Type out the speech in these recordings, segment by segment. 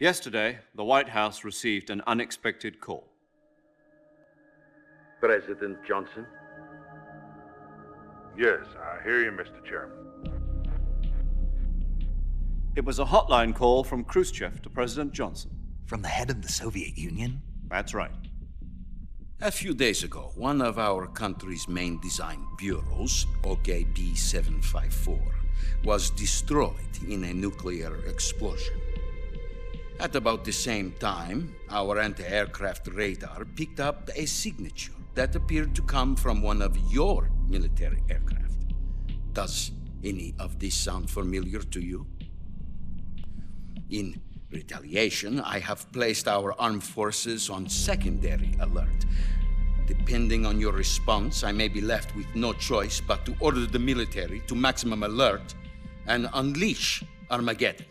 Yesterday, the White House received an unexpected call. President Johnson? Yes, I hear you, Mr. Chairman. It was a hotline call from Khrushchev to President Johnson. From the head of the Soviet Union? That's right. A few days ago, one of our country's main design bureaus, OKB 754, was destroyed in a nuclear explosion. At about the same time, our anti-aircraft radar picked up a signature that appeared to come from one of your military aircraft. Does any of this sound familiar to you? In retaliation, I have placed our armed forces on secondary alert. Depending on your response, I may be left with no choice but to order the military to maximum alert and unleash Armageddon.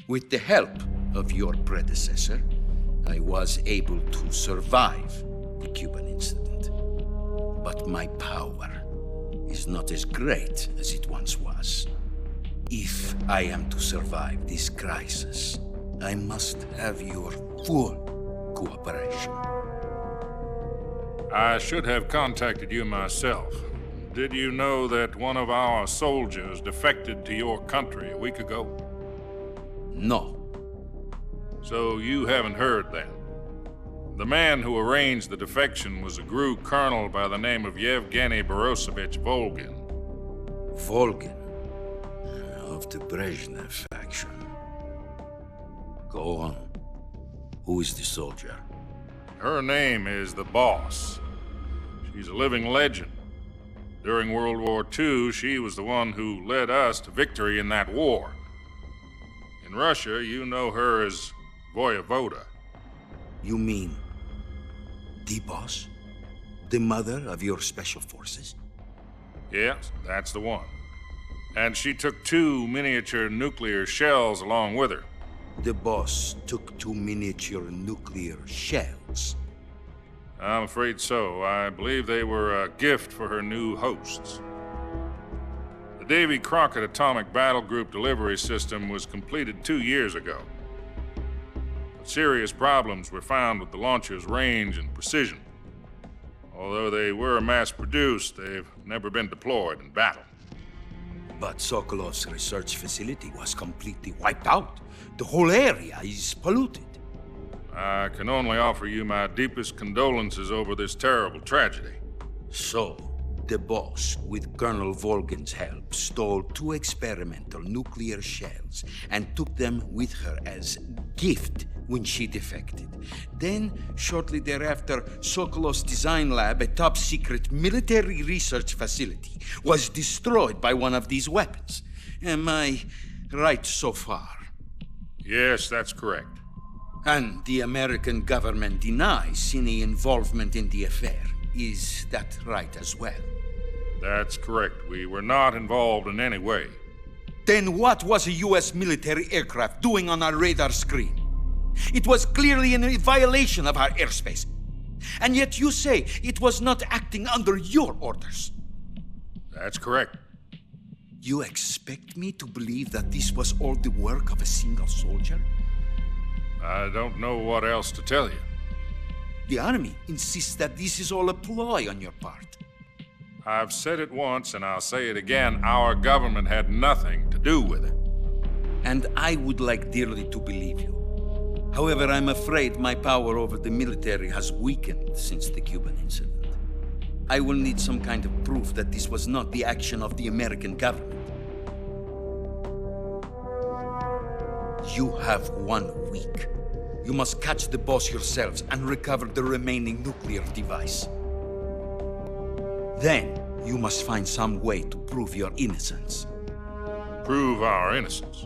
With the help of your predecessor, I was able to survive the Cuban incident. But my power is not as great as it once was. If I am to survive this crisis, I must have your full cooperation. I should have contacted you myself. Did you know that one of our soldiers defected to your country a week ago? No. So you haven't heard then. The man who arranged the defection was a GRU colonel by the name of Yevgeny Borisovich Volgin. Volgin, of the Brezhnev faction. Go on. Who is the soldier? Her name is the Boss. She's a living legend. During World War II, she was the one who led us to victory in that war. In Russia, you know her as Voyevoda. You mean the Boss? The mother of your special forces? Yes, that's the one. And she took 2 miniature nuclear shells along with her. The Boss took 2 miniature nuclear shells. I'm afraid so. I believe they were a gift for her new hosts. The Davy Crockett Atomic Battle Group delivery system was completed 2 years ago. But serious problems were found with the launcher's range and precision. Although they were mass-produced, they've never been deployed in battle. But Sokolov's research facility was completely wiped out. The whole area is polluted. I can only offer you my deepest condolences over this terrible tragedy. So, the Boss, with Colonel Volgin's help, stole 2 experimental nuclear shells and took them with her as gift when she defected. Then, shortly thereafter, Sokolov's design lab, a top-secret military research facility, was destroyed by one of these weapons. Am I right so far? Yes, that's correct. And the American government denies any involvement in the affair. Is that right as well? That's correct. We were not involved in any way. Then what was a U.S. military aircraft doing on our radar screen? It was clearly in violation of our airspace. And yet you say it was not acting under your orders. That's correct. You expect me to believe that this was all the work of a single soldier? I don't know what else to tell you. The Army insists that this is all a ploy on your part. I've said it once and I'll say it again. Our government had nothing to do with it. And I would like dearly to believe you. However, I'm afraid my power over the military has weakened since the Cuban incident. I will need some kind of proof that this was not the action of the American government. You have 1 week. You must catch the Boss yourselves and recover the remaining nuclear device. Then, you must find some way to prove your innocence. Prove our innocence?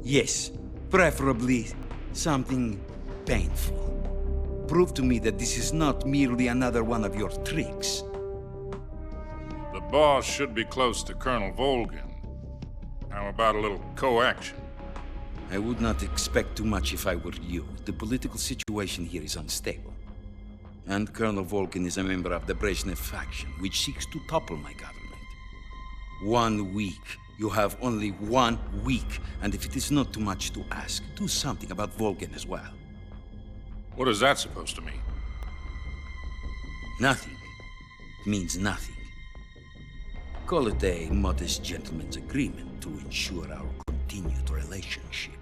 Yes, preferably something painful. Prove to me that this is not merely another one of your tricks. The Boss should be close to Colonel Volgin. How about a little co-action? I would not expect too much if I were you. The political situation here is unstable. And Colonel Volgin is a member of the Brezhnev faction, which seeks to topple my government. 1 week You have only 1 week, and if it is not too much to ask, do something about Volgan as well. What is that supposed to mean? Nothing. It means nothing. Call it a modest gentleman's agreement to ensure our continued relationship.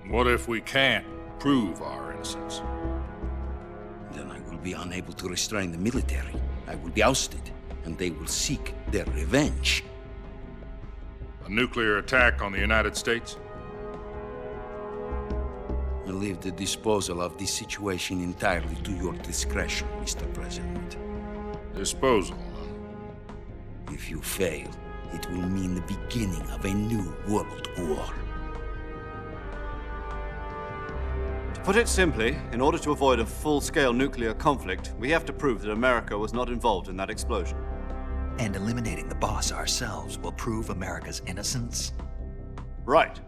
What if we can't prove our innocence? Then I will be unable to restrain the military. I will be ousted, and they will seek their revenge. A nuclear attack on the United States? I leave the disposal of this situation entirely to your discretion, Mr. President. Disposal? If you fail, it will mean the beginning of a new world war. To put it simply, in order to avoid a full-scale nuclear conflict, we have to prove that America was not involved in that explosion. And eliminating the boss ourselves will prove America's innocence? Right.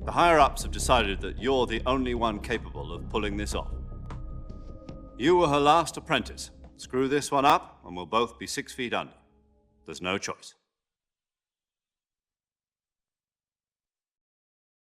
The higher-ups have decided that you're the only one capable of pulling this off. You were her last apprentice. Screw this one up, and we'll both be 6 feet under. There's no choice.